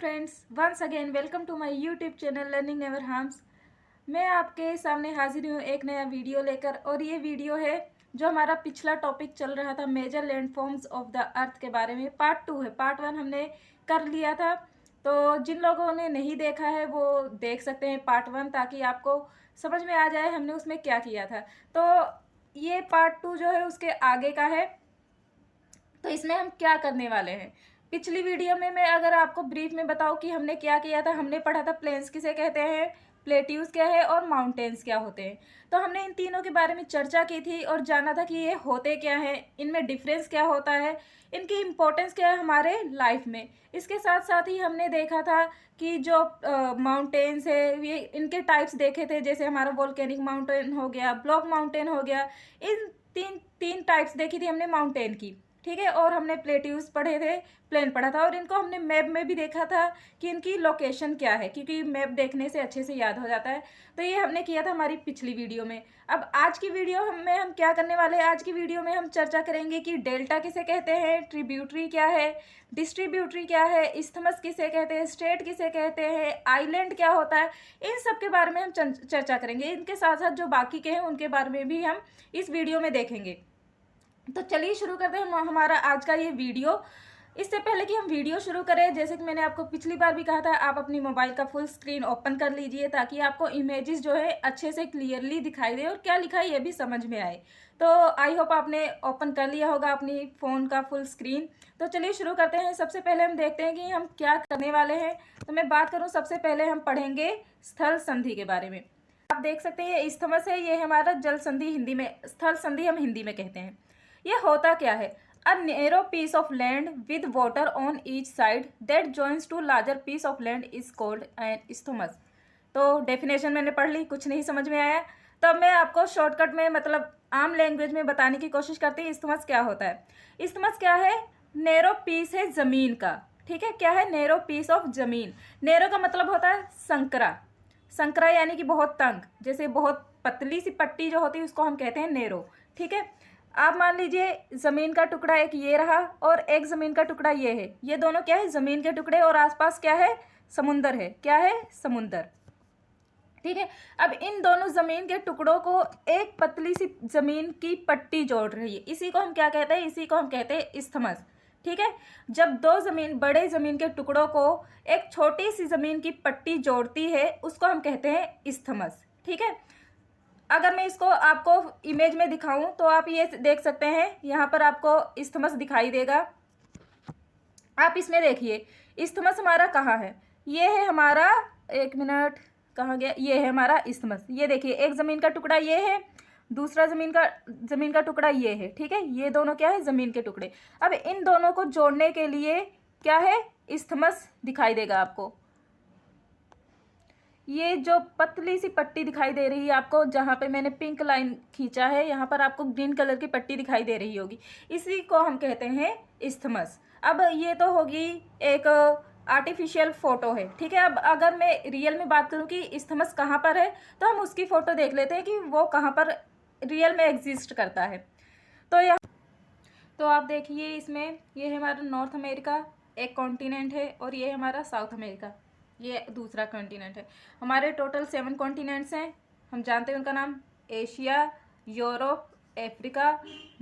Friends, once again welcome to my YouTube channel learning never harms. मैं आपके सामने हाजिर हूँ एक नया वीडियो लेकर। और ये वीडियो है जो हमारा पिछला टॉपिक चल रहा था major landforms of the earth के बारे में। पार्ट 2 है, पार्ट 1 हमने कर लिया था। तो जिन लोगों ने नहीं देखा है वो देख सकते हैं पार्ट 1, ताकि आपको समझ में आ जाए हमने उसमें क्या किया था। तो ये पार्ट 2 जो है उसके आगे का है। तो इसमें हम क्या करने वाले हैं, पिछली वीडियो में मैं अगर आपको ब्रीफ में बताऊं कि हमने क्या किया था। हमने पढ़ा था प्लेन्स किसे कहते हैं, प्लेट्यूज क्या है और माउंटेन्स क्या होते हैं। तो हमने इन तीनों के बारे में चर्चा की थी और जाना था कि ये होते क्या है, इनमें डिफरेंस क्या होता है, इनकी इम्पोर्टेंस क्या है हमारे लाइफ में। इसके साथ साथ ही हमने देखा था कि जो माउंटेन्स है ये इनके टाइप्स देखे थे। जैसे हमारा वोल्केनिक माउंटेन हो गया, ब्लॉक माउंटेन हो गया, इन तीन तीन टाइप्स देखी थी हमने माउंटेन की। ठीक है, और हमने प्लेट्यूज पढ़े थे, प्लेन पढ़ा था, और इनको हमने मैप में भी देखा था कि इनकी लोकेशन क्या है, क्योंकि मैप देखने से अच्छे से याद हो जाता है। तो ये हमने किया था हमारी पिछली वीडियो में। अब आज की वीडियो में हम क्या करने वाले हैं, आज की वीडियो में हम चर्चा करेंगे कि डेल्टा किसे कहते हैं, ट्रिब्यूटरी क्या है, डिस्ट्रीब्यूटरी क्या है, इस्थमस किसे कहते हैं, स्टेट किसे कहते हैं, आइलैंड क्या होता है, इन सब के बारे में हम चर्चा करेंगे। इनके साथ साथ जो बाकी के हैं उनके बारे में भी हम इस वीडियो में देखेंगे। तो चलिए शुरू करते हैं हमारा आज का ये वीडियो। इससे पहले कि हम वीडियो शुरू करें, जैसे कि मैंने आपको पिछली बार भी कहा था, आप अपनी मोबाइल का फुल स्क्रीन ओपन कर लीजिए ताकि आपको इमेजेस जो है अच्छे से क्लियरली दिखाई दे और क्या लिखा है ये भी समझ में आए। तो आई होप आपने ओपन कर लिया होगा अपनी फ़ोन का फुल स्क्रीन। तो चलिए शुरू करते हैं। सबसे पहले हम देखते हैं कि हम क्या करने वाले हैं। तो मैं बात करूँ, सबसे पहले हम पढ़ेंगे स्थल संधि के बारे में। आप देख सकते हैं ये इस्थमस है, ये हमारा जल संधि हिंदी में, स्थल संधि हम हिंदी में कहते हैं। ये होता क्या है, a narrow piece of land with water on each side that joins two larger piece of land is called an isthmus. तो डेफिनेशन मैंने पढ़ ली, कुछ नहीं समझ में आया तो अब मैं आपको शॉर्टकट में मतलब आम लैंग्वेज में बताने की कोशिश करती हूँ इस्थमस क्या होता है। इस्थमस क्या है, नैरो पीस है जमीन का। ठीक है, क्या है, नैरो पीस ऑफ जमीन। नैरो का मतलब होता है संकरा, संकरा यानी कि बहुत तंग, जैसे बहुत पतली सी पट्टी जो होती है उसको हम कहते हैं नैरो। ठीक है, आप मान लीजिए ज़मीन का टुकड़ा एक ये रहा और एक ज़मीन का टुकड़ा ये है। ये दोनों क्या है, ज़मीन के टुकड़े, और आसपास क्या है, समुंदर है। क्या है, समुंदर। ठीक है, अब इन दोनों ज़मीन के टुकड़ों को एक पतली सी ज़मीन की पट्टी जोड़ रही है, इसी को हम क्या कहते हैं, इसी को हम कहते हैं इस्थमस। ठीक है, जब दो बड़े ज़मीन के टुकड़ों को एक छोटी सी ज़मीन की पट्टी जोड़ती है उसको हम कहते हैं इस्थमस। ठीक है, अगर मैं इसको आपको इमेज में दिखाऊं तो आप ये देख सकते हैं, यहाँ पर आपको इस्थमस दिखाई देगा। आप इसमें देखिए इस्थमस हमारा कहाँ है, ये है हमारा, एक मिनट कहाँ गया, ये है हमारा इस्थमस। ये देखिए एक ज़मीन का टुकड़ा ये है, दूसरा ज़मीन का टुकड़ा ये है। ठीक है, ये दोनों क्या है, ज़मीन के टुकड़े। अब इन दोनों को जोड़ने के लिए क्या है, इस्थमस दिखाई देगा आपको। ये जो पतली सी पट्टी दिखाई दे रही है आपको, जहाँ पे मैंने पिंक लाइन खींचा है, यहाँ पर आपको ग्रीन कलर की पट्टी दिखाई दे रही होगी, इसी को हम कहते हैं इस्थमस। अब ये तो होगी एक आर्टिफिशियल फ़ोटो है। ठीक है, अब अगर मैं रियल में बात करूँ कि इस्थमस कहाँ पर है, तो हम उसकी फ़ोटो देख लेते हैं कि वो कहाँ पर रियल में एग्जिस्ट करता है। तो यहाँ तो आप देखिए इसमें, ये है हमारा नॉर्थ अमेरिका एक कॉन्टिनेंट है, और ये हमारा साउथ अमेरिका ये दूसरा कॉन्टिनेंट है। हमारे टोटल 7 कॉन्टिनेंट्स हैं, हम जानते हैं उनका नाम, Asia, Europe, Africa,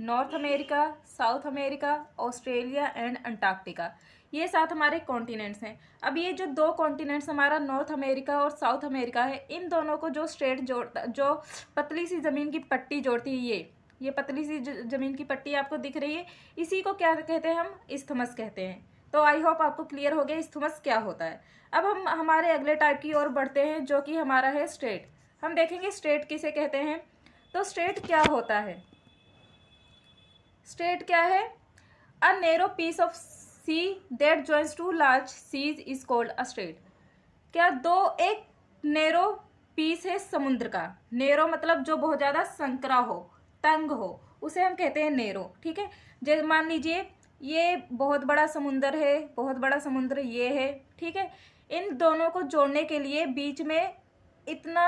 north America, south America, Australia and Antarctica. ये 7 हमारे कॉन्टिनेंट्स हैं। अब ये जो 2 कॉन्टिनेंट्स हमारा नॉर्थ अमेरिका और साउथ अमेरिका है, इन दोनों को जो स्ट्रेट जोड़ता, जो पतली सी ज़मीन की पट्टी जोड़ती है, ये पतली सी ज़मीन की पट्टी आपको दिख रही है, इसी को क्या कहते हैं, हम इस्थमस कहते हैं। तो आई होप आपको क्लियर हो गया इस्थमस क्या होता है। अब हम हमारे अगले टाइप की ओर बढ़ते हैं, जो कि हमारा है स्ट्रेट। हम देखेंगे स्ट्रेट किसे कहते हैं। तो स्ट्रेट क्या होता है, स्ट्रेट क्या है, a narrow piece of sea that joins two large seas is called a strait. क्या, एक नैरो पीस है समुद्र का, नैरो मतलब जो बहुत ज़्यादा संकरा हो, तंग हो, उसे हम कहते हैं नैरो। ठीक है, जैसे मान लीजिए ये बहुत बड़ा समुंदर है, बहुत बड़ा समुद्र ये है। ठीक है, इन दोनों को जोड़ने के लिए बीच में इतना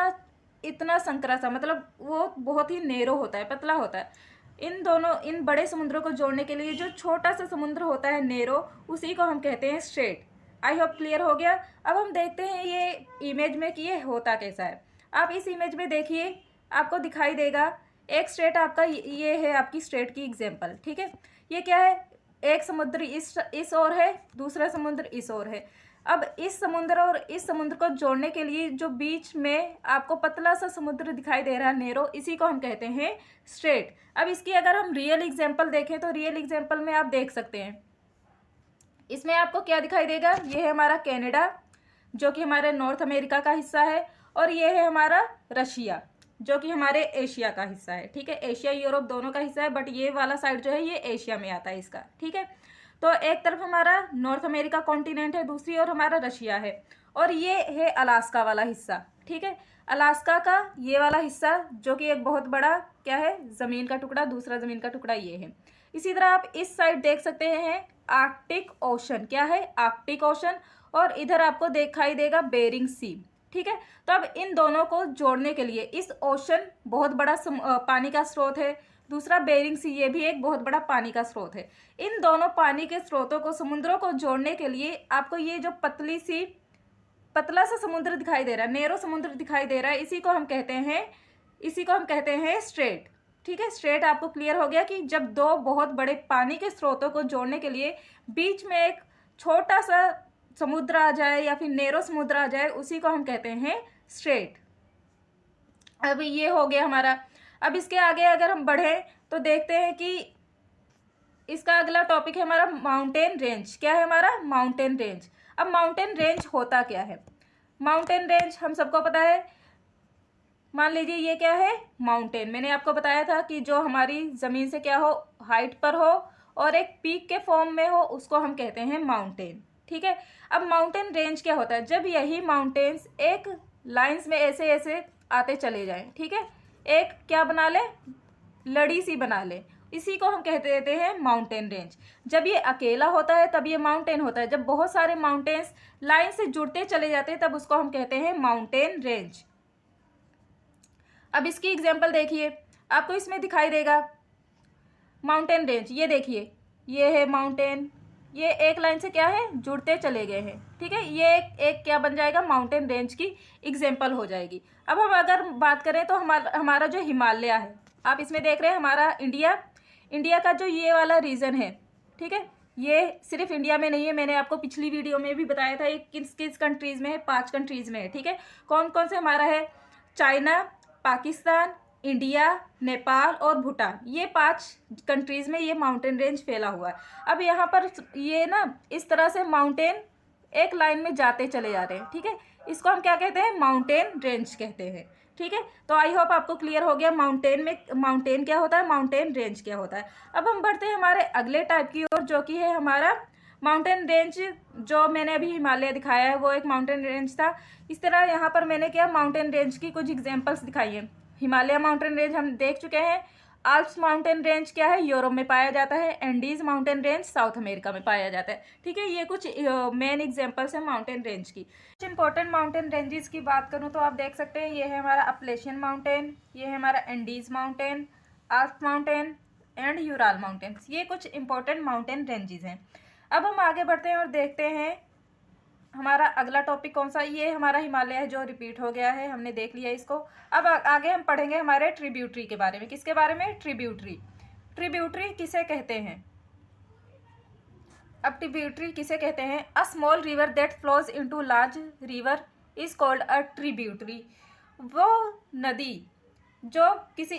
इतना संकरा सा, मतलब वो बहुत ही नैरो होता है, पतला होता है। इन बड़े समुद्रों को जोड़ने के लिए जो छोटा सा समुद्र होता है नैरो, उसी को हम कहते हैं स्ट्रेट। आई होप क्लियर हो गया। अब हम देखते हैं ये इमेज में कि ये होता कैसा है। आप इस इमेज में देखिए, आपको दिखाई देगा एक स्टेट आपका, ये है आपकी स्टेट की एग्जांपल, ठीक है। ये क्या है, एक समुद्र इस ओर है, दूसरा समुद्र इस ओर है। अब इस समुद्र और इस समुद्र को जोड़ने के लिए जो बीच में आपको पतला सा समुद्र दिखाई दे रहा है, नैरो, इसी को हम कहते हैं स्ट्रेट। अब इसकी अगर हम रियल एग्जांपल देखें तो रियल एग्जांपल में आप देख सकते हैं, इसमें आपको क्या दिखाई देगा, ये है हमारा कनाडा जो कि हमारे नॉर्थ अमेरिका का हिस्सा है, और ये है हमारा रशिया जो कि हमारे एशिया का हिस्सा है, ठीक है। एशिया यूरोप दोनों का हिस्सा है, बट ये वाला साइड जो है ये एशिया में आता है इसका, ठीक है। तो एक तरफ हमारा नॉर्थ अमेरिका कॉन्टिनेंट है, दूसरी ओर हमारा रशिया है, और ये है अलास्का वाला हिस्सा, ठीक है। अलास्का का ये वाला हिस्सा जो कि एक बहुत बड़ा क्या है, ज़मीन का टुकड़ा, दूसरा ज़मीन का टुकड़ा ये है। इसी तरह आप इस साइड देख सकते हैं आर्कटिक ओशन, क्या है, आर्कटिक ओशन, और इधर आपको दिखाई देगा बेरिंग सी, ठीक है। तो अब इन दोनों को जोड़ने के लिए, इस ओशन बहुत बड़ा पानी का स्रोत है, दूसरा बेरिंग सी, ये भी एक बहुत बड़ा पानी का स्रोत है। इन दोनों पानी के स्रोतों को, समुद्रों को जोड़ने के लिए आपको ये जो पतला सा समुद्र दिखाई दे रहा है, नैरो समुद्र दिखाई दे रहा है, इसी को हम कहते हैं स्ट्रेट, ठीक है। स्ट्रेट आपको क्लियर हो गया कि जब दो बहुत बड़े पानी के स्रोतों को जोड़ने के लिए बीच में एक छोटा सा समुद्र आ जाए या फिर नैरो समुद्र आ जाए, उसी को हम कहते हैं स्ट्रेट। अब ये हो गया हमारा। अब इसके आगे अगर हम बढ़ें तो देखते हैं कि इसका अगला टॉपिक है हमारा माउंटेन रेंज। क्या है हमारा, माउंटेन रेंज। अब माउंटेन रेंज होता क्या है, माउंटेन रेंज हम सबको पता है। मान लीजिए ये क्या है, माउंटेन। मैंने आपको बताया था कि जो हमारी ज़मीन से क्या हो, हाइट पर हो और एक पीक के फॉर्म में हो, उसको हम कहते हैं माउंटेन, ठीक है। अब माउंटेन रेंज क्या होता है, जब यही माउंटेन्स एक लाइंस में ऐसे ऐसे आते चले जाएं, ठीक है, एक क्या बना ले, लड़ी सी बना ले, इसी को हम कहते देते हैं माउंटेन रेंज। जब ये अकेला होता है तब ये माउंटेन होता है, जब बहुत सारे माउंटेन्स लाइन से जुड़ते चले जाते हैं तब उसको हम कहते हैं माउंटेन रेंज। अब इसकी एग्जांपल देखिए, आपको इसमें दिखाई देगा माउंटेन रेंज। ये देखिए, ये है माउंटेन, ये एक लाइन से क्या है, जुड़ते चले गए हैं, ठीक है। ये एक क्या बन जाएगा, माउंटेन रेंज की एग्जांपल हो जाएगी। अब हम अगर बात करें तो हमारा जो हिमालय है, आप इसमें देख रहे हैं हमारा इंडिया का जो ये वाला रीजन है, ठीक है, ये सिर्फ इंडिया में नहीं है। मैंने आपको पिछली वीडियो में भी बताया था ये किस किस कंट्रीज़ में है, 5 कंट्रीज़ में है, ठीक है। कौन कौन से हमारा है, चाइना, पाकिस्तान, इंडिया, नेपाल और भूटान, ये 5 कंट्रीज़ में ये माउंटेन रेंज फैला हुआ है। अब यहाँ पर ये ना इस तरह से माउंटेन एक लाइन में जाते चले जा रहे हैं, ठीक है, इसको हम क्या कहते हैं, माउंटेन रेंज कहते हैं, ठीक है। तो आई होप आपको क्लियर हो गया माउंटेन क्या होता है, माउंटेन रेंज क्या होता है। अब हम बढ़ते हैं हमारे अगले टाइप की ओर, जो कि है हमारा माउंटेन रेंज। जो मैंने अभी हिमालय दिखाया है वो एक माउंटेन रेंज था। इस तरह यहाँ पर मैंने क्या माउंटेन रेंज की कुछ एग्जांपल्स दिखाई हैं। हिमालय माउंटेन रेंज हम देख चुके हैं। आल्प्स माउंटेन रेंज क्या है, यूरोप में पाया जाता है। Andes mountain range south America में पाया जाता है, ठीक है। ये कुछ मेन एग्जांपल्स हैं माउंटेन रेंज की। कुछ इंपॉर्टेंट माउंटेन रेंजेस की बात करूँ तो आप देख सकते हैं, ये है हमारा अपलेशियन माउंटेन, ये है हमारा Andes mountain, Alps mountain and Ural mountains. ये कुछ इंपॉर्टेंट माउंटेन रेंजेस हैं। अब हम आगे बढ़ते हैं और देखते हैं हमारा अगला टॉपिक कौन सा। ये हमारा हिमालय है जो रिपीट हो गया है, हमने देख लिया इसको। अब आगे हम पढ़ेंगे हमारे ट्रिब्यूटरी के बारे में। किसके बारे में, ट्रिब्यूटरी किसे कहते हैं। अब ट्रिब्यूटरी किसे कहते हैं, अ small river that flows into large river is called a tributary.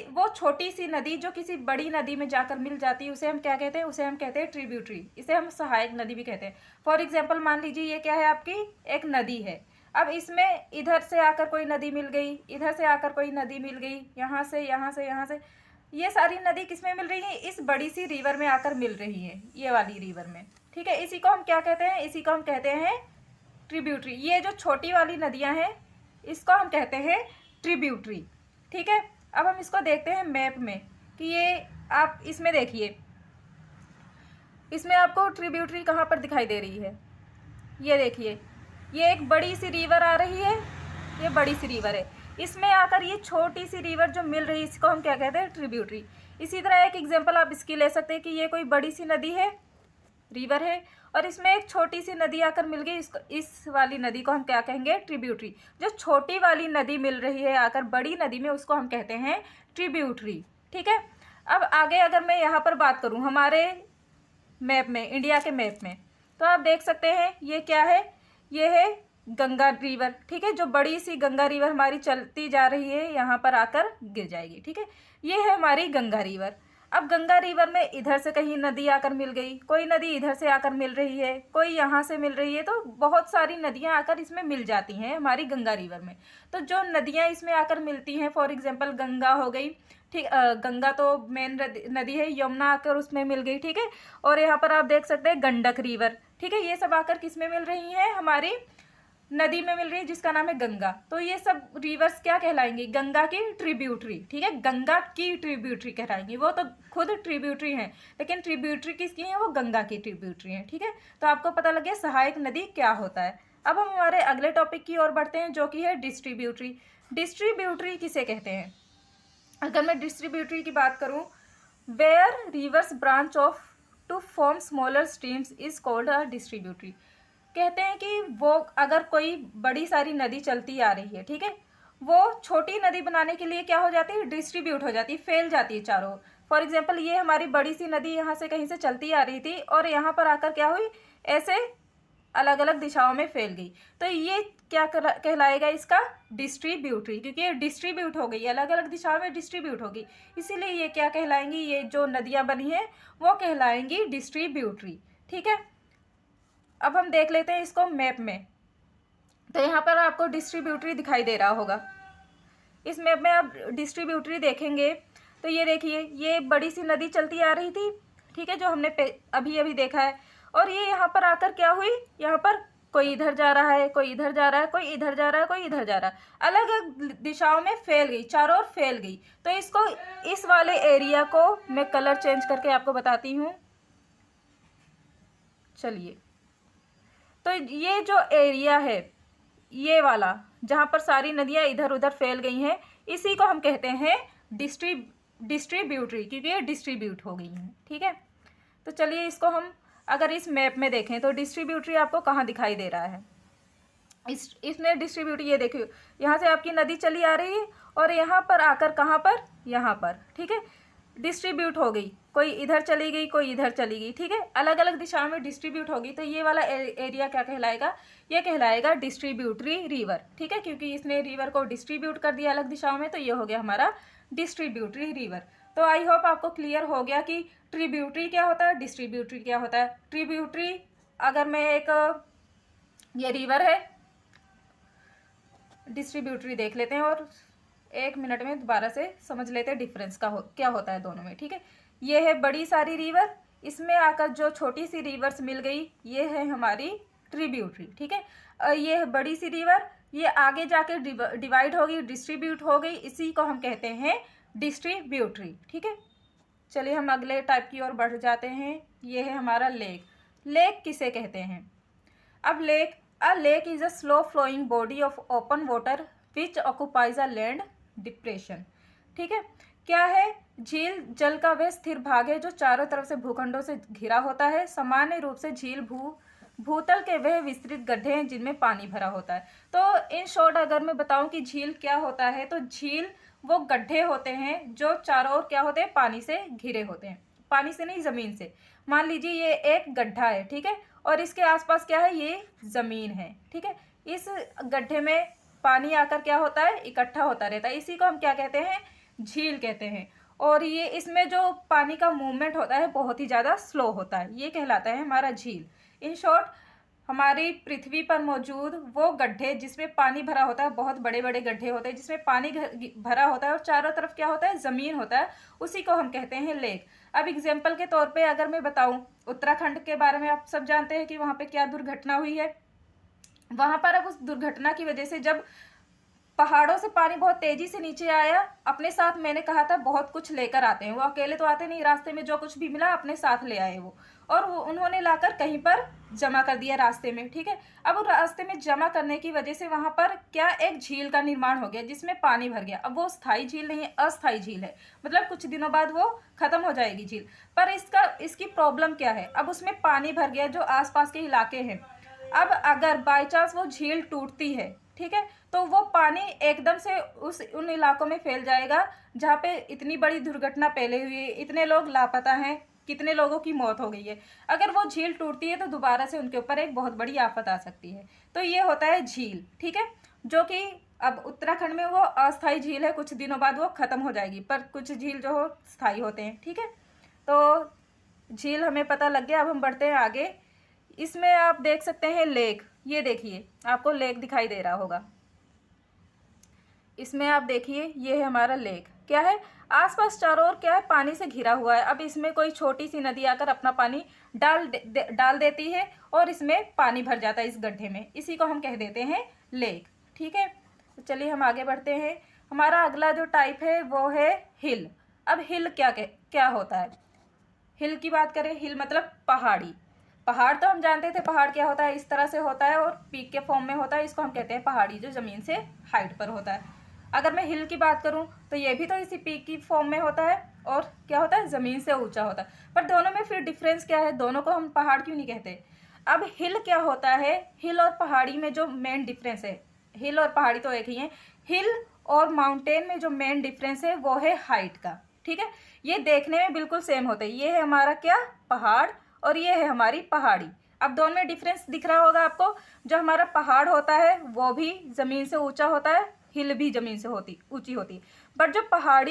वो छोटी सी नदी जो किसी बड़ी नदी में जाकर मिल जाती है, उसे हम क्या कहते हैं, उसे हम कहते हैं ट्रिब्यूटरी। इसे हम सहायक नदी भी कहते हैं। फॉर एग्जाम्पल मान लीजिए ये क्या है, आपकी एक नदी है। अब इसमें इधर से आकर कोई नदी मिल गई, इधर से आकर कोई नदी मिल गई, यहाँ से ये सारी नदी किस में मिल रही है, इस बड़ी सी रिवर में आकर मिल रही है, ये वाली रिवर में, ठीक है। इसी को हम क्या कहते हैं, इसी को हम कहते हैं ट्रिब्यूटरी। ये जो छोटी वाली नदियाँ हैं इसको हम कहते हैं ट्रिब्यूटरी, ठीक है। अब हम इसको देखते हैं मैप में कि ये आप इसमें देखिए, इसमें आपको ट्रिब्यूटरी कहाँ पर दिखाई दे रही है। ये देखिए, ये एक बड़ी सी रिवर आ रही है, ये बड़ी सी रिवर है, इसमें आकर ये छोटी सी रिवर जो मिल रही है इसको हम क्या कहते हैं, ट्रिब्यूटरी। इसी तरह एक एग्जांपल आप इसकी ले सकते हैं कि ये कोई बड़ी सी नदी है, रिवर है, और इसमें एक छोटी सी नदी आकर मिल गई, इसको इस वाली नदी को हम क्या कहेंगे, ट्रिब्यूटरी। जो छोटी वाली नदी मिल रही है आकर बड़ी नदी में, उसको हम कहते हैं ट्रिब्यूटरी। ठीक है, अब आगे अगर मैं यहाँ पर बात करूँ हमारे मैप में, इंडिया के मैप में, तो आप देख सकते हैं ये क्या है, ये है गंगा रिवर। ठीक है, जो बड़ी सी गंगा रिवर हमारी चलती जा रही है, यहाँ पर आकर गिर जाएगी। ठीक है, ये है हमारी गंगा रिवर। अब गंगा रिवर में इधर से कहीं नदी आकर मिल गई, कोई नदी इधर से आकर मिल रही है, कोई यहाँ से मिल रही है, तो बहुत सारी नदियाँ आकर इसमें मिल जाती हैं हमारी गंगा रिवर में। तो जो नदियाँ इसमें आकर मिलती हैं, फॉर एग्जांपल गंगा हो गई, ठीक, गंगा तो मेन नदी है, यमुना आकर उसमें मिल गई। ठीक है, और यहाँ पर आप देख सकते हैं गंडक रिवर। ठीक है, ये सब आकर किस में मिल रही हैं, हमारी नदी में मिल रही है जिसका नाम है गंगा। तो ये सब रिवर्स क्या कहलाएंगी, गंगा की ट्रिब्यूटरी। ठीक है, गंगा की ट्रिब्यूटरी कहलाएंगी, वो तो खुद ट्रिब्यूटरी हैं, लेकिन ट्रिब्यूटरी किसकी है, वो गंगा की ट्रिब्यूटरी हैं। ठीक है, तो आपको पता लग गया सहायक नदी क्या होता है। अब हम हमारे अगले टॉपिक की ओर बढ़ते हैं, जो कि है डिस्ट्रीब्यूटरी। डिस्ट्रीब्यूटरी किसे कहते हैं, अगर मैं डिस्ट्रीब्यूटरी की बात करूं, where rivers branch off to form smaller streams is called a distributary. कहते हैं कि वो अगर कोई बड़ी सारी नदी चलती आ रही है, ठीक है, वो छोटी नदी बनाने के लिए क्या हो जाती है, डिस्ट्रीब्यूट हो जाती है, फैल जाती है चारों। फॉर एग्जांपल ये हमारी बड़ी सी नदी यहाँ से कहीं से चलती आ रही थी और यहाँ पर आकर क्या हुई, ऐसे अलग अलग दिशाओं में फैल गई। तो ये क्या कहलाएगा, इसका डिस्ट्रीब्यूटरी, क्योंकि ये डिस्ट्रीब्यूट हो गई, अलग अलग दिशाओं में डिस्ट्रीब्यूट होगी, इसीलिए ये क्या कहलाएंगी, ये जो नदियाँ बनी हैं वो कहलाएंगी डिस्ट्रीब्यूटरी। ठीक है, अब हम देख लेते हैं इसको मैप में। तो यहाँ पर आपको डिस्ट्रीब्यूटरी दिखाई दे रहा होगा, इस मैप में आप डिस्ट्रीब्यूटरी देखेंगे तो ये देखिए, ये बड़ी सी नदी चलती आ रही थी, ठीक है, जो हमने अभी अभी देखा है, और ये यहाँ पर आकर क्या हुई, यहाँ पर कोई इधर जा रहा है, कोई इधर जा रहा है, कोई इधर जा रहा है, कोई इधर जा रहा है, अलग अलग दिशाओं में फैल गई, चारों ओर फैल गई। तो इसको, इस वाले एरिया को मैं कलर चेंज करके आपको बताती हूँ। चलिए, तो ये जो एरिया है, ये वाला जहाँ पर सारी नदियाँ इधर उधर फैल गई हैं, इसी को हम कहते हैं डिस्ट्रीब्यूटरी, क्योंकि ये डिस्ट्रीब्यूट हो गई हैं। ठीक है, तो चलिए इसको हम अगर इस मैप में देखें तो डिस्ट्रीब्यूटरी आपको कहाँ दिखाई दे रहा है, इसमें डिस्ट्रीब्यूटरी, ये देखिए यहाँ से आपकी नदी चली आ रही है और यहाँ पर आकर कहाँ पर, यहाँ पर, ठीक है, डिस्ट्रीब्यूट हो गई, कोई इधर चली गई, कोई इधर चली गई। ठीक है, अलग अलग दिशाओं में डिस्ट्रीब्यूट होगी, तो ये वाला एरिया क्या कहलाएगा, ये कहलाएगा डिस्ट्रीब्यूटरी रिवर। ठीक है, क्योंकि इसने रिवर को डिस्ट्रीब्यूट कर दिया अलग दिशाओं में, तो ये हो गया हमारा डिस्ट्रीब्यूटरी रिवर। तो आई होप आपको क्लियर हो गया कि ट्रिब्यूटरी क्या होता है, डिस्ट्रीब्यूटरी क्या होता है। ट्रिब्यूटरी, अगर मैं एक, ये रिवर है, डिस्ट्रीब्यूटरी देख लेते हैं और 1 मिनट में दोबारा से समझ लेते हैं डिफरेंस का क्या होता है दोनों में। ठीक है, ये है बड़ी सारी रिवर, इसमें आकर जो छोटी सी रिवर्स मिल गई, ये है हमारी ट्रिब्यूटरी। ठीक है, ये है बड़ी सी रिवर, ये आगे जाके डिवाइड होगी, डिस्ट्रीब्यूट हो गई, इसी को हम कहते हैं डिस्ट्रीब्यूटरी। ठीक है, चलिए हम अगले टाइप की ओर बढ़ जाते हैं। ये है हमारा लेक। लेक किसे कहते हैं, अब lake, a lake is a slow flowing body of open water which occupies a land depression. ठीक है, क्या है, झील जल का वह स्थिर भाग है जो चारों तरफ से भूखंडों से घिरा होता है। सामान्य रूप से झील भूतल के वह विस्तृत गड्ढे हैं जिनमें पानी भरा होता है। तो इन शॉर्ट अगर मैं बताऊं कि झील क्या होता है, तो झील वो गड्ढे होते हैं जो चारों ओर क्या होते हैं, पानी से घिरे होते हैं, पानी से नहीं, जमीन से। मान लीजिए ये एक गड्ढा है, ठीक है, और इसके आसपास क्या है, ये जमीन है। ठीक है, इस गड्ढे में पानी आकर क्या होता है, इकट्ठा होता रहता है, इसी को हम क्या कहते हैं, झील कहते हैं। और ये इसमें जो पानी का मूवमेंट होता है बहुत ही ज़्यादा स्लो होता है, ये कहलाता है हमारा झील। इन शॉर्ट, हमारी पृथ्वी पर मौजूद वो गड्ढे जिसमें पानी भरा होता है, बहुत बड़े बड़े गड्ढे होते हैं जिसमें पानी भरा होता है और चारों तरफ क्या होता है, ज़मीन होता है, उसी को हम कहते हैं लेक। अब एग्जाम्पल के तौर पे अगर मैं बताऊं, उत्तराखंड के बारे में आप सब जानते हैं कि वहाँ पे क्या दुर्घटना हुई है। वहाँ पर अब उस दुर्घटना की वजह से जब पहाड़ों से पानी बहुत तेजी से नीचे आया। अपने साथ मैंने कहा था बहुत कुछ लेकर आते हैं, वो अकेले तो आते नहीं, रास्ते में जो कुछ भी मिला अपने साथ ले आए वो, और वो उन्होंने लाकर कहीं पर जमा कर दिया रास्ते में। ठीक है, अब वो रास्ते में जमा करने की वजह से वहां पर क्या, एक झील का निर्माण हो गया जिसमें पानी भर गया। अब वो स्थायी झील नहीं है, अस्थायी झील है, मतलब कुछ दिनों बाद वो खत्म हो जाएगी झील। पर इसकी प्रॉब्लम क्या है, अब उसमें पानी भर गया जो आसपास के इलाके हैं। अब अगर बाई चांस वो झील टूटती है, ठीक है, तो वो पानी एकदम से उन इलाकों में फैल जाएगा जहाँ पे इतनी बड़ी दुर्घटना पहले हुई है, इतने लोग लापता हैं, कितने लोगों की मौत हो गई है। अगर वो झील टूटती है तो दोबारा से उनके ऊपर एक बहुत बड़ी आफत आ सकती है। तो ये होता है झील, ठीक है, जो कि अब उत्तराखंड में वो अस्थायी झील है, कुछ दिनों बाद वो खत्म हो जाएगी, पर कुछ झील जो हो स्थायी होते हैं। ठीक है, तो झील हमें पता लग गया। अब हम बढ़ते हैं आगे। इसमें आप देख सकते हैं लेक, ये देखिए आपको लेक दिखाई दे रहा होगा। इसमें आप देखिए ये है हमारा लेक, क्या है, आसपास चारों ओर क्या है, पानी से घिरा हुआ है। अब इसमें कोई छोटी सी नदी आकर अपना पानी डाल देती है और इसमें पानी भर जाता है इस गड्ढे में, इसी को हम कह देते हैं लेक। ठीक है, तो चलिए हम आगे बढ़ते हैं। हमारा अगला जो टाइप है वो है हिल। अब हिल क्या होता है, हिल की बात करें, हिल मतलब पहाड़ी। पहाड़ तो हम जानते थे पहाड़ क्या होता है, इस तरह से होता है और पीक के फॉर्म में होता है, इसको हम कहते हैं पहाड़ी, जो ज़मीन से हाइट पर होता है। अगर मैं हिल की बात करूं तो ये भी तो इसी पीक की फॉर्म में होता है और क्या होता है, ज़मीन से ऊंचा होता है। पर दोनों में फिर डिफरेंस क्या है, दोनों को हम पहाड़ क्यों नहीं कहते। अब हिल क्या होता है, हिल और पहाड़ी में जो मेन डिफरेंस है, हिल और पहाड़ी तो एक ही है, हिल और माउंटेन में जो मेन डिफरेंस है वो है हाइट का। ठीक है, ये देखने में बिल्कुल सेम होते हैं, ये है हमारा क्या, पहाड़, और ये है हमारी पहाड़ी। अब दोनों में डिफरेंस दिख रहा होगा आपको, जो हमारा पहाड़ होता है वो भी ज़मीन से ऊंचा होता है, हिल भी ज़मीन से ऊंची होती है। बट जो पहाड़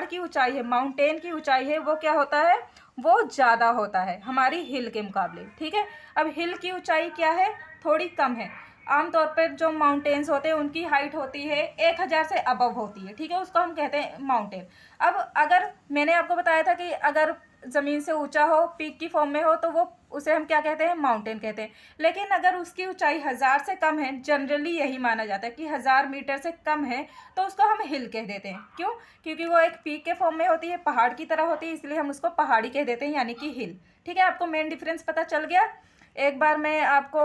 की ऊंचाई है, माउंटेन की ऊंचाई है, वो क्या होता है, वो ज़्यादा होता है हमारी हिल के मुकाबले। ठीक है, अब हिल की ऊंचाई क्या है, थोड़ी कम है। आमतौर पर जो माउंटेन्स होते हैं उनकी हाइट होती है 1000 से अबव होती है। ठीक है, उसको हम कहते हैं माउंटेन। अब अगर मैंने आपको बताया था कि अगर ज़मीन से ऊंचा हो, पीक की फॉर्म में हो, तो वो उसे हम क्या कहते हैं, माउंटेन कहते हैं। लेकिन अगर उसकी ऊंचाई 1000 से कम है, जनरली यही माना जाता है कि 1000 मीटर से कम है, तो उसको हम हिल कह देते हैं। क्यों, क्योंकि वो एक पीक के फॉर्म में होती है, पहाड़ की तरह होती है, इसलिए हम उसको पहाड़ी कह देते हैं, यानी कि हिल। ठीक है, आपको मेन डिफरेंस पता चल गया। एक बार मैं आपको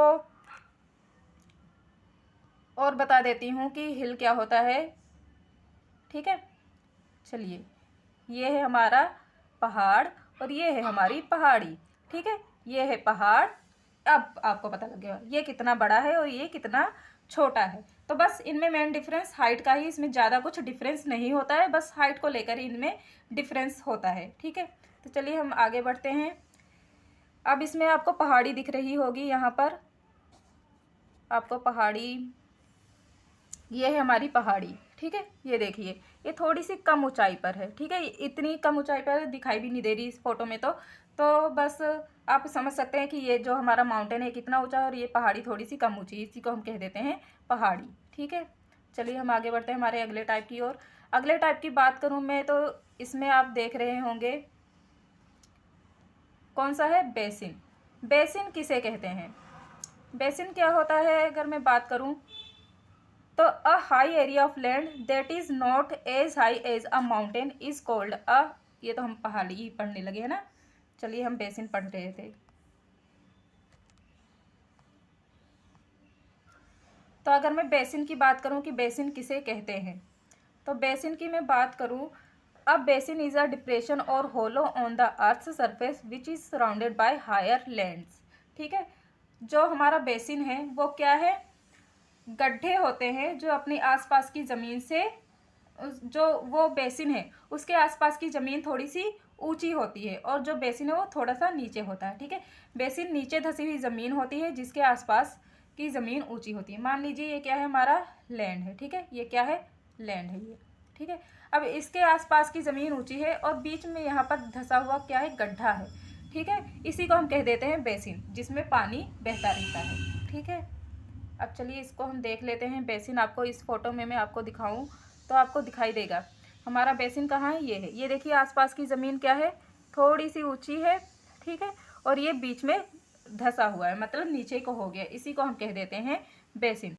और बता देती हूँ कि हिल क्या होता है। ठीक है, चलिए, ये है हमारा पहाड़ और ये है हमारी पहाड़ी। ठीक है, ये है पहाड़। अब आपको पता लग गया ये कितना बड़ा है और ये कितना छोटा है। तो बस इनमें मेन डिफरेंस हाइट का ही, इसमें ज़्यादा कुछ डिफरेंस नहीं होता है, बस हाइट को लेकर ही इनमें डिफरेंस होता है। ठीक है, तो चलिए हम आगे बढ़ते हैं। अब इसमें आपको पहाड़ी दिख रही होगी, यहाँ पर आपको पहाड़ी, ये है हमारी पहाड़ी। ठीक है, ये देखिए ये थोड़ी सी कम ऊंचाई पर है। ठीक है, इतनी कम ऊंचाई पर दिखाई भी नहीं दे रही इस फोटो में, तो बस आप समझ सकते हैं कि ये जो हमारा माउंटेन है कितना ऊंचा है और ये पहाड़ी थोड़ी सी कम ऊंची, इसी को हम कह देते हैं पहाड़ी। ठीक है, चलिए हम आगे बढ़ते हैं हमारे अगले टाइप की ओर। अगले टाइप की बात करूँ मैं तो इसमें आप देख रहे होंगे कौन सा है, बेसिन। बेसिन किसे कहते हैं, बेसिन क्या होता है, अगर मैं बात करूँ तो a high area of land that is not as high as a mountain is called a, ये तो हम पहाड़ी ही पढ़ने लगे हैं ना, चलिए हम बेसिन पढ़ रहे थे। तो अगर मैं बेसिन की बात करूं कि बेसिन किसे कहते हैं, तो बेसिन की मैं बात करूं, a basin is a depression और hollow on the earth surface which is surrounded by higher lands. ठीक है, जो हमारा बेसिन है वो क्या है, गड्ढे होते हैं जो अपनी आसपास की ज़मीन से, जो वो बेसिन है उसके आसपास की ज़मीन थोड़ी सी ऊंची होती है और जो बेसिन है वो थोड़ा सा नीचे होता है। ठीक है, बेसिन नीचे धसी हुई ज़मीन होती है जिसके आसपास की ज़मीन ऊंची होती है। मान लीजिए ये क्या है, हमारा लैंड है। ठीक है, ये क्या है, लैंड है ये। ठीक है, अब इसके आसपास की ज़मीन ऊंची है और बीच में यहाँ पर धसा हुआ क्या है, गड्ढा है। ठीक है, इसी को हम कह देते हैं बेसिन, जिसमें पानी बहता रहता है। ठीक है, अब चलिए इसको हम देख लेते हैं। बेसिन आपको इस फोटो में मैं आपको दिखाऊं तो आपको दिखाई देगा हमारा बेसिन कहाँ है, ये है। ये देखिए आसपास की ज़मीन क्या है, थोड़ी सी ऊंची है। ठीक है, और ये बीच में धसा हुआ है, मतलब नीचे को हो गया, इसी को हम कह देते हैं बेसिन।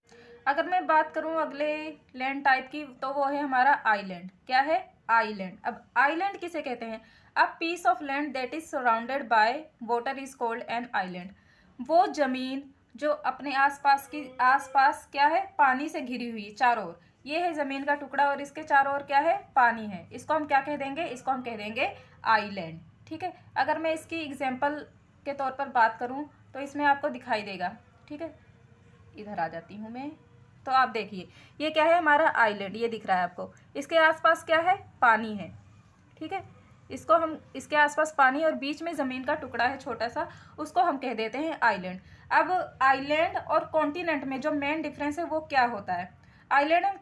अगर मैं बात करूं अगले लैंड टाइप की, तो वो है हमारा आइलैंड। क्या है? आइलैंड। अब आइलैंड किसे कहते हैं? A piece of land that is surrounded by water is called an island. वो जमीन जो अपने आसपास क्या है, पानी से घिरी हुई चारों ओर, ये है जमीन का टुकड़ा और इसके चारों ओर क्या है, पानी है। इसको हम क्या कह देंगे? इसको हम कह देंगे आइलैंड। ठीक है। अगर मैं इसकी एग्जाम्पल के तौर पर बात करूं तो इसमें आपको दिखाई देगा। ठीक है, इधर आ जाती हूँ मैं। तो आप देखिए, ये क्या है, हमारा आइलैंड, ये दिख रहा है आपको। इसके आसपास क्या है? पानी है। ठीक है, इसको हम, इसके आसपास पानी और बीच में ज़मीन का टुकड़ा है छोटा सा, उसको हम कह देते हैं आइलैंड। अब आइलैंड और कॉन्टिनेंट में जो मेन डिफरेंस है वो क्या होता है? आइलैंड एंड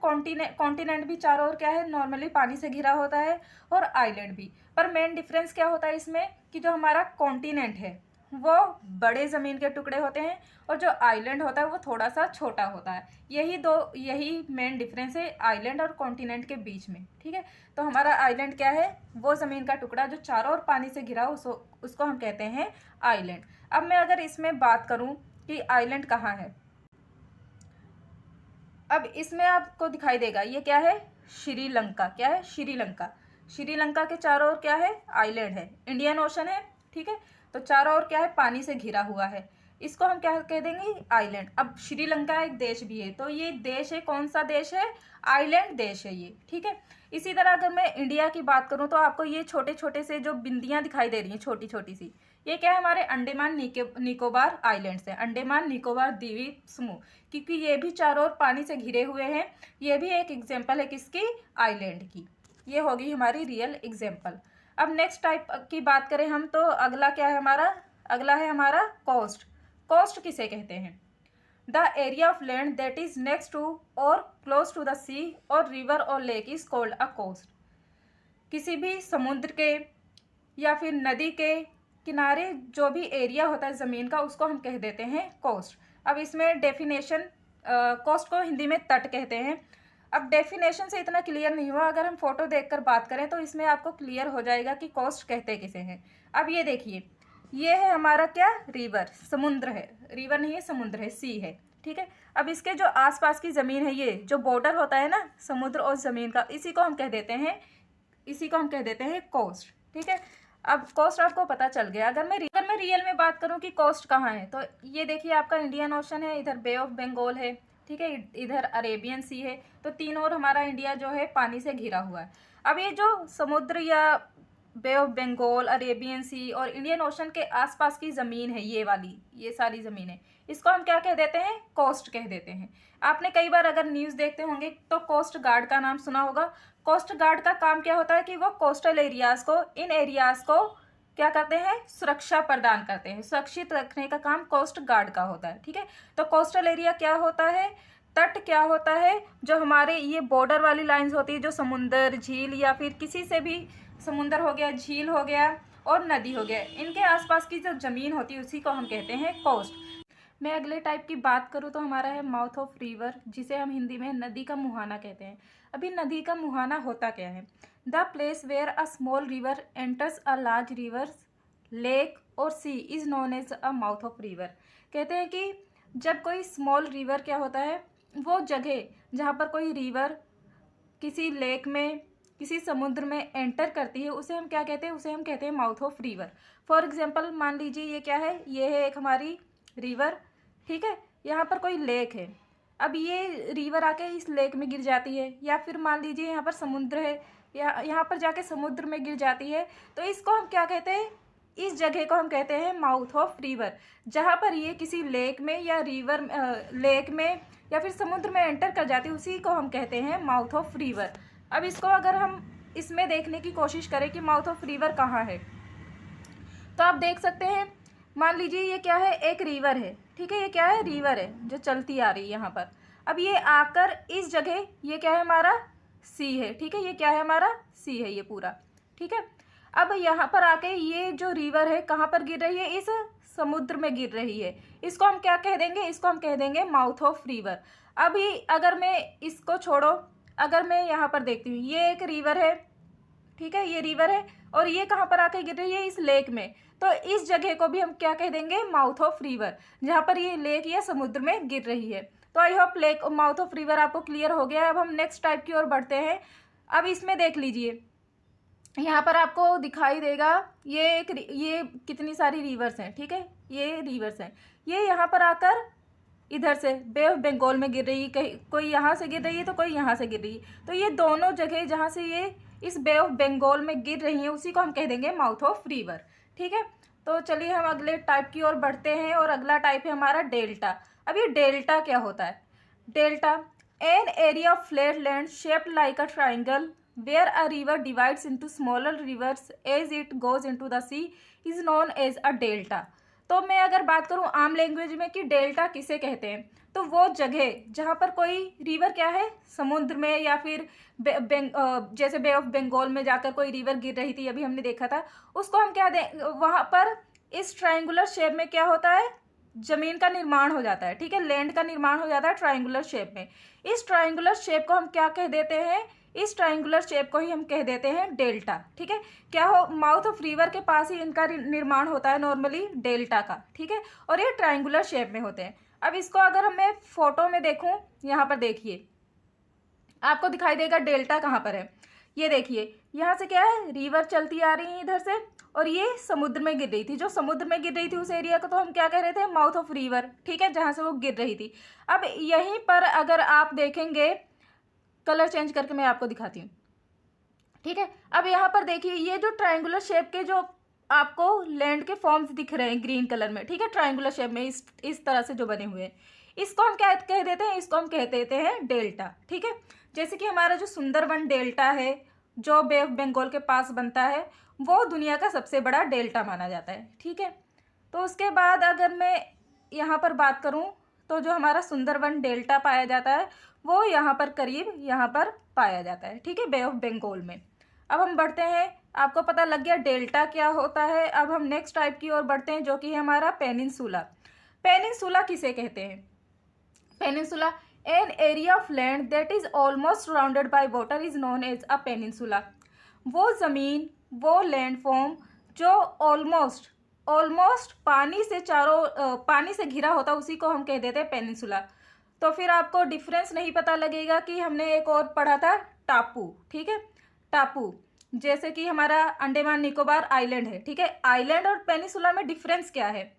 कॉन्टिनेंट भी चारों ओर क्या है, नॉर्मली पानी से घिरा होता है, और आइलैंड भी। पर मेन डिफरेंस क्या होता है इसमें कि जो हमारा कॉन्टिनेंट है वो बड़े ज़मीन के टुकड़े होते हैं, और जो आइलैंड होता है वो थोड़ा सा छोटा होता है। यही मेन डिफरेंस है आइलैंड और कॉन्टिनेंट के बीच में। ठीक है, तो हमारा आइलैंड क्या है? वो ज़मीन का टुकड़ा जो चारों ओर पानी से घिरा उसको हम कहते हैं आइलैंड। अब मैं अगर इसमें बात करूं कि आइलैंड कहाँ है, अब इसमें आपको दिखाई देगा, ये क्या है? श्रीलंका। क्या है? श्रीलंका। श्रीलंका के चारों ओर क्या है? आइलैंड है, इंडियन ओशन है। ठीक है, तो चारों ओर क्या है? पानी से घिरा हुआ है, इसको हम क्या कह देंगे? आइलैंड। अब श्रीलंका एक देश भी है, तो ये देश है, कौन सा देश है? आइलैंड देश है ये। ठीक है, इसी तरह अगर मैं इंडिया की बात करूं तो आपको ये छोटे छोटे से जो बिंदियां दिखाई दे रही हैं, छोटी छोटी सी, ये क्या है? हमारे अंडमान निकोबार आइलैंड्स हैं, अंडमान निकोबार द्वीप समूह, क्योंकि ये भी चारों ओर पानी से घिरे हुए हैं। ये भी एक एग्जाम्पल है किसकी? आइलैंड की। ये होगी हमारी रियल एग्जाम्पल। अब नेक्स्ट टाइप की बात करें हम, तो अगला क्या है हमारा? अगला है हमारा कोस्ट। कोस्ट किसे कहते हैं? The area of land that is next to और क्लोज टू द सी और रिवर और lake is called a coast. किसी भी समुद्र के या फिर नदी के किनारे जो भी एरिया होता है ज़मीन का, उसको हम कह देते हैं कोस्ट। अब इसमें डेफिनेशन, कोस्ट को हिंदी में तट कहते हैं। अब डेफिनेशन से इतना क्लियर नहीं हुआ, अगर हम फोटो देखकर बात करें तो इसमें आपको क्लियर हो जाएगा कि कोस्ट कहते किसे हैं। अब ये देखिए, ये है हमारा क्या? रिवर, समुद्र है, रिवर नहीं है, समुद्र है, सी है। ठीक है, अब इसके जो आसपास की ज़मीन है, ये जो बॉर्डर होता है ना समुद्र और ज़मीन का, इसी को हम कह देते हैं कोस्ट। ठीक है, अब कोस्ट आपको पता चल गया। अगर मैं रियल में बात करूं कि कोस्ट कहाँ है, तो ये देखिए आपका इंडियन ओशन है, इधर बे ऑफ बंगाल है। ठीक है, इधर अरेबियन सी है, तो तीन और हमारा इंडिया जो है पानी से घिरा हुआ है। अब ये जो समुद्र या बे ऑफ बंगाल, अरेबियन सी और इंडियन ओशन के आसपास की ज़मीन है, ये वाली, ये सारी ज़मीन है, इसको हम क्या कह देते हैं? कोस्ट कह देते हैं। आपने कई बार अगर न्यूज़ देखते होंगे तो कोस्ट गार्ड का नाम सुना होगा। कोस्ट गार्ड का काम क्या होता है कि वो कोस्टल एरियाज़ को, इन एरियाज़ को क्या करते हैं? सुरक्षा प्रदान करते हैं, सुरक्षित रखने का काम कोस्ट गार्ड का होता है। ठीक है, तो कोस्टल एरिया क्या होता है? तट क्या होता है? जो हमारे ये बॉर्डर वाली लाइंस होती है, जो समुंदर, झील या फिर किसी से भी, समुंदर हो गया, झील हो गया और नदी हो गया, इनके आसपास की जो ज़मीन होती है उसी को हम कहते हैं कोस्ट। मैं अगले टाइप की बात करूँ तो हमारा है माउथ ऑफ रिवर, जिसे हम हिंदी में नदी का मुहाना कहते हैं। अभी नदी का मुहाना होता क्या है? The place where a small river enters a large river, lake और sea is known as a mouth of river. कहते हैं कि जब कोई स्मॉल रिवर क्या होता है, वो जगह जहाँ पर कोई रिवर किसी लेक में, किसी समुद्र में एंटर करती है, उसे हम क्या कहते हैं? उसे हम कहते हैं mouth of river. For example मान लीजिए ये क्या है? ये है एक हमारी रिवर। ठीक है, यहाँ पर कोई लेक है, अब ये रिवर आके इस लेक में गिर जाती है, या फिर मान लीजिए यहाँ पर समुद्र है, या यहाँ पर जाके समुद्र में गिर जाती है, तो इसको हम क्या कहते हैं? इस जगह को हम कहते हैं माउथ ऑफ रिवर। जहाँ पर ये किसी लेक में या लेक में या फिर समुद्र में एंटर कर जाती है, उसी को हम कहते हैं माउथ ऑफ रिवर। अब इसको अगर हम इसमें देखने की कोशिश करें कि माउथ ऑफ रिवर कहाँ है, तो आप देख सकते हैं, मान लीजिए ये क्या है? एक रिवर है। ठीक है, ये क्या है? रिवर है जो चलती आ रही है यहाँ पर। अब ये आकर इस जगह, ये क्या है? हमारा सी है। ठीक है, ये क्या है? हमारा सी है ये पूरा। ठीक है, अब यहाँ पर आके ये जो रिवर है कहाँ पर गिर रही है? इस समुद्र में गिर रही है। इसको हम क्या कह देंगे? इसको हम कह देंगे माउथ ऑफ रिवर। अभी अगर मैं इसको छोड़ो, अगर मैं यहाँ पर देखती हूँ, ये एक रिवर है, ठीक है, ये रिवर है और ये कहाँ पर आके गिर रही है, इस लेक में। तो इस जगह को भी हम क्या कह देंगे, माउथ ऑफ रिवर, जहाँ पर ये लेक या समुद्र में गिर रही है। तो I hope lake mouth of river आपको क्लियर हो गया है। अब हम नेक्स्ट टाइप की ओर बढ़ते हैं। अब इसमें देख लीजिए, यहाँ पर आपको दिखाई देगा ये कितनी सारी रिवर्स हैं, ठीक है, ये रिवर्स हैं। ये यहाँ पर आकर इधर से बे ऑफ बंगाल में गिर रही है, कहीं कोई यहाँ से गिर रही है तो कोई यहाँ से गिर रही है। तो ये दोनों जगह जहाँ से ये इस बे ऑफ बंगाल में गिर रही हैं उसी को हम कह देंगे माउथ ऑफ रिवर, ठीक है। तो चलिए हम अगले टाइप की ओर बढ़ते हैं और अगला टाइप है हमारा डेल्टा। अब ये डेल्टा क्या होता है? Delta N area of flat land shaped like a triangle where a river divides into smaller rivers as it goes into the sea is known as a delta। तो मैं अगर बात करूं आम लैंग्वेज में कि डेल्टा किसे कहते हैं, तो वो जगह जहां पर कोई रिवर क्या है, समुद्र में या फिर जैसे बे ऑफ बंगाल में जाकर कोई रिवर गिर रही थी, अभी हमने देखा था, उसको हम क्या दें, वहां पर इस ट्राइंगुलर शेप में क्या होता है, जमीन का निर्माण हो जाता है, ठीक है, लैंड का निर्माण हो जाता है ट्राइंगुलर शेप में। इस ट्राइंगुलर शेप को हम क्या कह देते हैं, इस ट्राइंगुलर शेप को ही हम कह देते हैं डेल्टा, ठीक है। क्या हो, माउथ ऑफ रिवर के पास ही इनका निर्माण होता है नॉर्मली डेल्टा का, ठीक है, और ये ट्राइंगुलर शेप में होते हैं। अब इसको अगर मैं फोटो में देखूं, यहाँ पर देखिए आपको दिखाई देगा डेल्टा कहाँ पर है। ये देखिए यहाँ से क्या है, रिवर चलती आ रही है इधर से और ये समुद्र में गिर रही थी। जो समुद्र में गिर रही थी उस एरिया को तो हम क्या कह रहे थे, माउथ ऑफ रिवर, ठीक है, जहाँ से वो गिर रही थी। अब यहीं पर अगर आप देखेंगे, कलर चेंज करके मैं आपको दिखाती हूँ, ठीक है। अब यहाँ पर देखिए ये जो ट्राइंगुलर शेप के जो आपको लैंड के फॉर्म्स दिख रहे हैं ग्रीन कलर में, ठीक है, ट्राइंगुलर शेप में इस तरह से जो बने हुए हैं, इसको हम क्या कह देते हैं, इसको हम कह देते हैं डेल्टा, ठीक है। जैसे कि हमारा जो सुंदरवन डेल्टा है जो बे ऑफ बंगाल के पास बनता है, वो दुनिया का सबसे बड़ा डेल्टा माना जाता है, ठीक है। तो उसके बाद अगर मैं यहाँ पर बात करूँ तो जो हमारा सुंदरवन डेल्टा पाया जाता है वो यहाँ पर करीब यहाँ पर पाया जाता है, ठीक है, बे ऑफ बंगाल में। अब हम बढ़ते हैं, आपको पता लग गया डेल्टा क्या होता है। अब हम नेक्स्ट टाइप की ओर बढ़ते हैं जो कि है हमारा पेनिनसुला। पेनिनसुला किसे कहते हैं? Peninsula an area of land that is almost surrounded by water is known as a peninsula. वो ज़मीन, वो लैंड फॉर्म जो ऑलमोस्ट पानी से घिरा होता है उसी को हम कह देते हैं पेनिनसुला। तो फिर आपको डिफरेंस नहीं पता लगेगा कि हमने एक और पढ़ा था टापू, ठीक है, टापू जैसे कि हमारा अंडमान निकोबार आइलैंड है, ठीक है। आइलैंड और पेनिनसुला में डिफरेंस क्या है?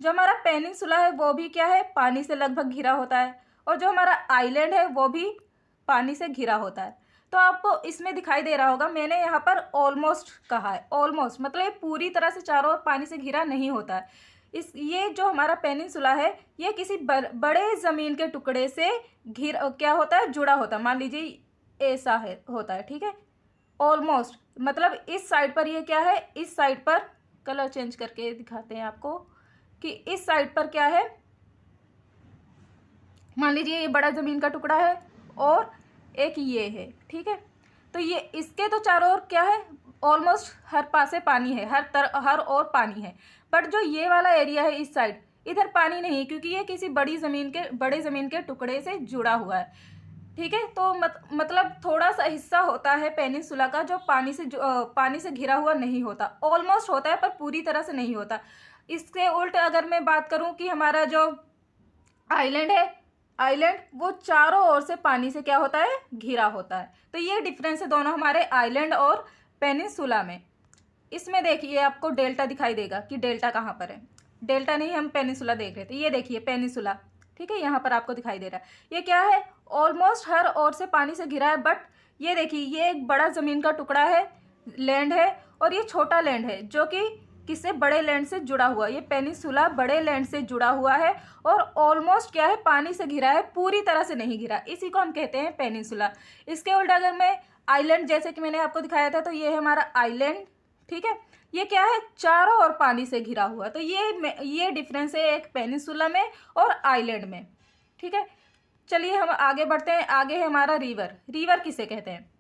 जो हमारा पेनिनसुला है वो भी क्या है, पानी से लगभग घिरा होता है, और जो हमारा आइलैंड है वो भी पानी से घिरा होता है। तो आपको इसमें दिखाई दे रहा होगा मैंने यहाँ पर ऑलमोस्ट कहा है, ऑलमोस्ट मतलब ये पूरी तरह से चारों ओर पानी से घिरा नहीं होता है। ये जो हमारा पेनिनसुला है ये किसी बड़े ज़मीन के टुकड़े से क्या होता है, जुड़ा होता है। मान लीजिए ऐसा है होता है, ठीक है, ऑलमोस्ट मतलब इस साइड पर ये क्या है, इस साइड पर कलर चेंज करके दिखाते हैं आपको कि इस साइड पर क्या है, मान लीजिए ये बड़ा ज़मीन का टुकड़ा है और एक ये है, ठीक है। तो ये इसके तो चारों ओर क्या है, ऑलमोस्ट हर पासे पानी है, हर ओर पानी है। बट जो ये वाला एरिया है इस साइड, इधर पानी नहीं है क्योंकि ये किसी बड़े ज़मीन के टुकड़े से जुड़ा हुआ है, ठीक है। तो मतलब थोड़ा सा हिस्सा होता है पेनिनसुला का जो पानी से घिरा हुआ नहीं होता, ऑलमोस्ट होता है पर पूरी तरह से नहीं होता। इसके उल्ट अगर मैं बात करूं कि हमारा जो आइलैंड है, आइलैंड वो चारों ओर से पानी से क्या होता है, घिरा होता है। तो ये डिफरेंस है दोनों हमारे आइलैंड और पेनिनसुला में। इसमें देखिए आपको डेल्टा दिखाई देगा कि डेल्टा कहाँ पर है, डेल्टा नहीं हम पेनिनसुला देख रहे थे, ये देखिए पेनिनसुला, ठीक है, यहाँ पर आपको दिखाई दे रहा है। ये क्या है, ऑलमोस्ट हर ओर से पानी से घिरा है, बट ये देखिए ये एक बड़ा ज़मीन का टुकड़ा है, लैंड है, और ये छोटा लैंड है जो कि किससे, बड़े लैंड से जुड़ा हुआ। ये पेनिनसुला बड़े लैंड से जुड़ा हुआ है और ऑलमोस्ट क्या है, पानी से घिरा है, पूरी तरह से नहीं घिरा, इसी को हम कहते हैं पेनिनसुला। इसके उल्टा अगर मैं आइलैंड जैसे कि मैंने आपको दिखाया था, तो ये है हमारा आइलैंड, ठीक है, ये क्या है, चारों ओर पानी से घिरा हुआ। तो ये डिफरेंस है एक पेनिनसुला में और आइलैंड में, ठीक है। चलिए हम आगे बढ़ते हैं। आगे है हमारा रिवर। रिवर किसे कहते हैं?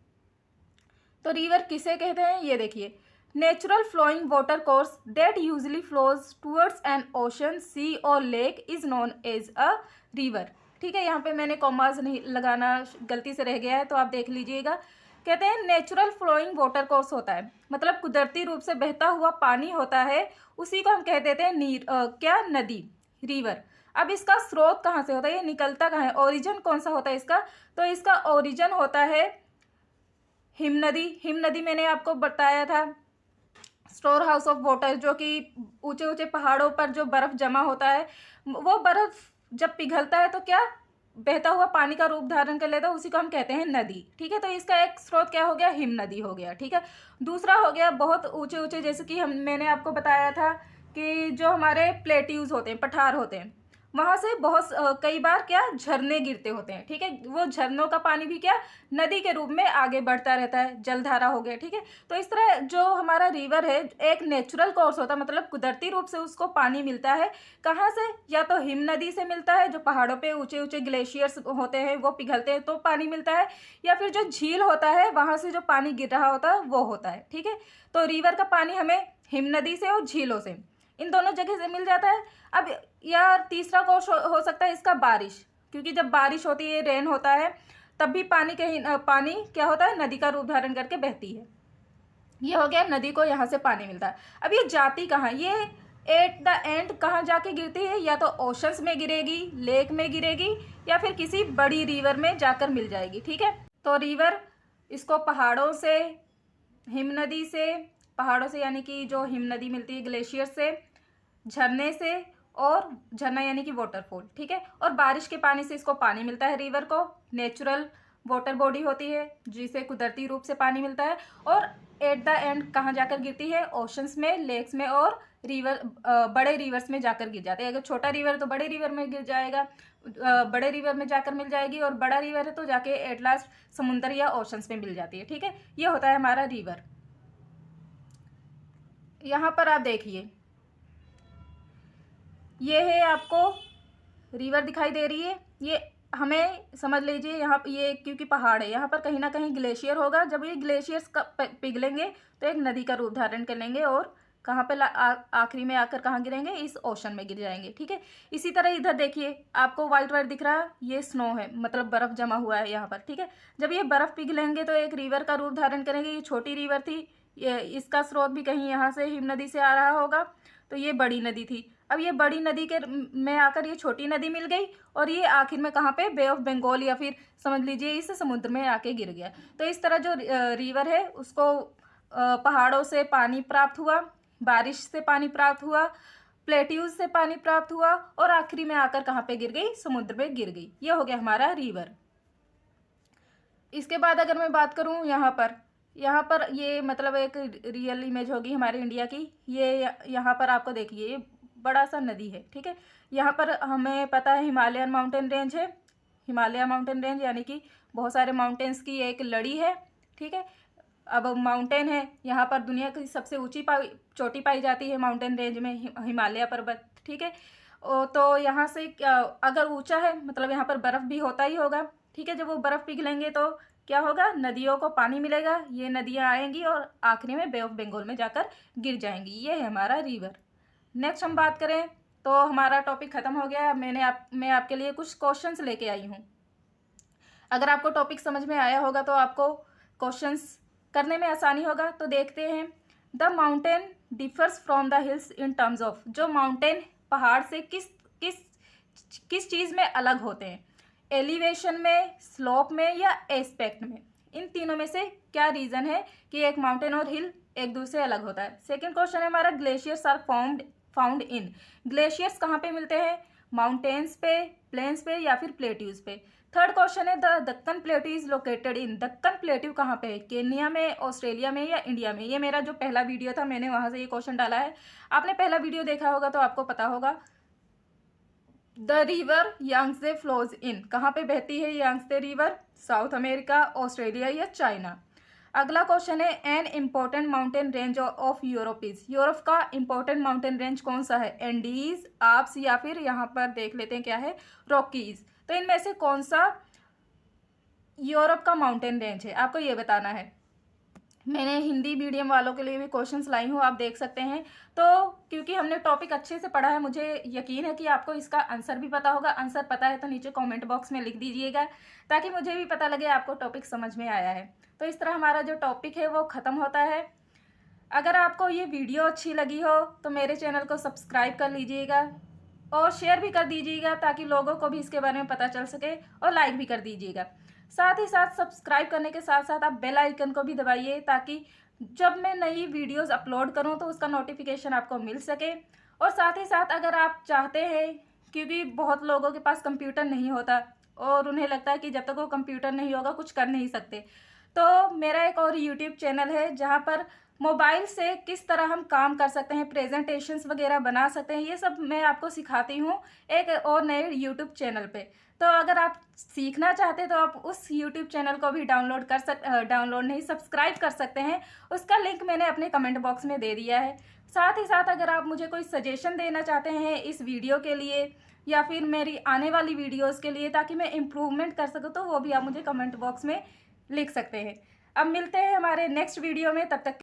तो रिवर किसे कहते हैं, ये देखिए, natural flowing water course that usually flows towards an ocean, sea और lake is known as a river, ठीक है। यहाँ पे मैंने कॉमास नहीं लगाना गलती से रह गया है तो आप देख लीजिएगा। कहते हैं नेचुरल फ्लोइंग वाटर कोर्स होता है, मतलब कुदरती रूप से बहता हुआ पानी होता है, उसी को हम कह देते हैं क्या, नदी, रिवर। अब इसका स्रोत कहाँ से होता है, ये निकलता कहाँ है, ओरिजिन कौन सा होता है इसका, तो इसका ओरिजिन होता है हिमनदी। हिमनदी मैंने आपको बताया था स्टोर हाउस ऑफ वाटर, जो कि ऊंचे ऊंचे पहाड़ों पर जो बर्फ जमा होता है, वो बर्फ जब पिघलता है तो क्या बहता हुआ पानी का रूप धारण कर लेता है, उसी को हम कहते हैं नदी। ठीक है, तो इसका एक स्रोत क्या हो गया, हिमनदी हो गया। ठीक है, दूसरा हो गया बहुत ऊंचे ऊंचे, जैसे कि मैंने आपको बताया था कि जो हमारे प्लेट्यूज होते हैं, पठार होते हैं, वहाँ से बहुत कई बार क्या झरने गिरते होते हैं। ठीक है, वो झरनों का पानी भी क्या नदी के रूप में आगे बढ़ता रहता है, जलधारा हो गया। ठीक है, तो इस तरह जो हमारा रिवर है एक नेचुरल कोर्स होता है, मतलब कुदरती रूप से उसको पानी मिलता है। कहाँ से, या तो हिम नदी से मिलता है, जो पहाड़ों पे ऊंचे ऊंचे ग्लेशियर्स होते हैं वो पिघलते हैं तो पानी मिलता है, या फिर जो झील होता है वहाँ से जो पानी गिर रहा होता है वो होता है। ठीक है, तो रिवर का पानी हमें हिम नदी से और झीलों से, इन दोनों जगह से मिल जाता है। अब यार तीसरा कोर्स हो सकता है इसका बारिश, क्योंकि जब बारिश होती है, रेन होता है, तब भी पानी पानी क्या होता है, नदी का रूप धारण करके बहती है। ये हो गया, नदी को यहाँ से पानी मिलता है। अब ये जाती कहाँ, ये एट द एंड कहाँ जाके गिरती है, या तो ओशंस में गिरेगी, लेक में गिरेगी, या फिर किसी बड़ी रिवर में जाकर मिल जाएगी। ठीक है, तो रिवर इसको पहाड़ों से, हिम नदी से, पहाड़ों से यानी कि जो हिम नदी मिलती है ग्लेशियर से, झरने से, और झरना यानी कि वाटरफॉल। ठीक है, और बारिश के पानी से इसको पानी मिलता है। रिवर को नेचुरल वाटर बॉडी होती है जिसे कुदरती रूप से पानी मिलता है, और एट द एंड कहाँ जाकर गिरती है, ओशंस में, लेक्स में, और रिवर बड़े रिवर्स में जाकर गिर जाते हैं। अगर छोटा रिवर तो बड़े रिवर में गिर जाएगा, बड़े रिवर में जाकर मिल जाएगी, और बड़ा रिवर है तो जाके एट लास्ट समुद्र या ओशंस में मिल जाती है। ठीक है, ये होता है हमारा रिवर। यहाँ पर आप देखिए, ये है आपको रिवर दिखाई दे रही है, ये हमें समझ लीजिए यहाँ ये क्योंकि पहाड़ है, यहाँ पर कहीं ना कहीं ग्लेशियर होगा। जब ये ग्लेशियर्स पिघलेंगे तो एक नदी का रूप धारण कर लेंगे, और कहाँ पे आखिरी में आकर कहाँ गिरेंगे, इस ओशन में गिर जाएंगे। ठीक है, इसी तरह इधर देखिए आपको वाइट वाइट दिख रहा है, ये स्नो है, मतलब बर्फ जमा हुआ है यहाँ पर। ठीक है, जब ये बर्फ पिघलेंगे तो एक रिवर का रूप धारण करेंगे। ये छोटी रिवर थी, ये इसका स्रोत भी कहीं यहाँ से हिम नदी से आ रहा होगा, तो ये बड़ी नदी थी। अब ये बड़ी नदी के में आकर ये छोटी नदी मिल गई, और ये आखिर में कहाँ पे, बे ऑफ बंगाल, या फिर समझ लीजिए इस समुद्र में आके गिर गया। तो इस तरह जो रिवर है उसको पहाड़ों से पानी प्राप्त हुआ, बारिश से पानी प्राप्त हुआ, प्लेट्यूज से पानी प्राप्त हुआ, और आखिरी में आकर कहाँ पे गिर गई, समुद्र में गिर गई। ये हो गया हमारा रिवर। इसके बाद अगर मैं बात करूँ यहाँ पर ये मतलब एक रियल इमेज होगी हमारे इंडिया की। ये यहाँ पर आपको देखिए, ये बड़ा सा नदी है। ठीक है, यहाँ पर हमें पता है हिमालयन माउंटेन रेंज है, हिमालय माउंटेन रेंज यानी कि बहुत सारे माउंटेन्स की एक लड़ी है। ठीक है, अब माउंटेन है, यहाँ पर दुनिया की सबसे ऊंची चोटी पाई जाती है माउंटेन रेंज में, हिमालय पर्वत। ठीक है, तो यहाँ से अगर ऊंचा है मतलब यहाँ पर बर्फ़ भी होता ही होगा। ठीक है, जब वो बर्फ़ पिघलेंगे तो क्या होगा, नदियों को पानी मिलेगा, ये नदियाँ आएंगी और आखिरी में बे ऑफ बंगाल में जाकर गिर जाएंगी। ये है हमारा रिवर। नेक्स्ट हम बात करें तो हमारा टॉपिक ख़त्म हो गया। मैं आपके लिए कुछ क्वेश्चंस लेके आई हूँ। अगर आपको टॉपिक समझ में आया होगा तो आपको क्वेश्चंस करने में आसानी होगा। तो देखते हैं, the mountain differs from the hills in terms of, जो माउंटेन पहाड़ से किस किस किस चीज़ में अलग होते हैं, एलिवेशन में, स्लोप में, या एस्पेक्ट में। इन तीनों में से क्या रीज़न है कि एक माउंटेन और हिल एक दूसरे अलग होता है। सेकेंड क्वेश्चन है हमारा, glaciers are found in, glaciers कहाँ पे मिलते हैं, माउंटेन्स पे, प्लेन्स पे, या फिर प्लेट्यूज पे। थर्ड क्वेश्चन है, the Deccan plateau is located in, Deccan plateau कहाँ पे है, केन्या में, ऑस्ट्रेलिया में, या इंडिया में। ये मेरा जो पहला वीडियो था मैंने वहाँ से ये क्वेश्चन डाला है, आपने पहला वीडियो देखा होगा तो आपको पता होगा। The river Yangtse flows in, कहाँ पे बहती है Yangtse river, south America, Australia, या चाइना। अगला क्वेश्चन है, an important mountain range of Europe is, Europe का इम्पोर्टेंट माउंटेन रेंज कौन सा है, एंडीज, आप्स, या फिर यहाँ पर देख लेते हैं क्या है, रॉकीज। तो इनमें से कौन सा यूरोप का माउंटेन रेंज है, आपको ये बताना है। मैंने हिंदी मीडियम वालों के लिए भी क्वेश्चंस लाई हूँ, आप देख सकते हैं। तो क्योंकि हमने टॉपिक अच्छे से पढ़ा है, मुझे यकीन है कि आपको इसका आंसर भी पता होगा। आंसर पता है तो नीचे कमेंट बॉक्स में लिख दीजिएगा, ताकि मुझे भी पता लगे आपको टॉपिक समझ में आया है। तो इस तरह हमारा जो टॉपिक है वो ख़त्म होता है। अगर आपको ये वीडियो अच्छी लगी हो तो मेरे चैनल को सब्सक्राइब कर लीजिएगा और शेयर भी कर दीजिएगा, ताकि लोगों को भी इसके बारे में पता चल सके, और लाइक भी कर दीजिएगा। साथ ही साथ सब्सक्राइब करने के साथ साथ आप बेल आइकन को भी दबाइए, ताकि जब मैं नई वीडियोस अपलोड करूं तो उसका नोटिफिकेशन आपको मिल सके। और साथ ही साथ अगर आप चाहते हैं, क्योंकि बहुत लोगों के पास कंप्यूटर नहीं होता और उन्हें लगता है कि जब तक वो कंप्यूटर नहीं होगा कुछ कर नहीं सकते, तो मेरा एक और यूट्यूब चैनल है जहाँ पर मोबाइल से किस तरह हम काम कर सकते हैं, प्रेजेंटेशंस वगैरह बना सकते हैं, ये सब मैं आपको सिखाती हूँ एक और नए यूट्यूब चैनल पे। तो अगर आप सीखना चाहते हैं तो आप उस यूट्यूब चैनल को भी डाउनलोड नहीं, सब्सक्राइब कर सकते हैं। उसका लिंक मैंने अपने कमेंट बॉक्स में दे दिया है। साथ ही साथ अगर आप मुझे कोई सजेशन देना चाहते हैं इस वीडियो के लिए या फिर मेरी आने वाली वीडियोज़ के लिए, ताकि मैं इम्प्रूवमेंट कर सकूँ, तो वो भी आप मुझे कमेंट बॉक्स में लिख सकते हैं। अब मिलते हैं हमारे नेक्स्ट वीडियो में, तब तक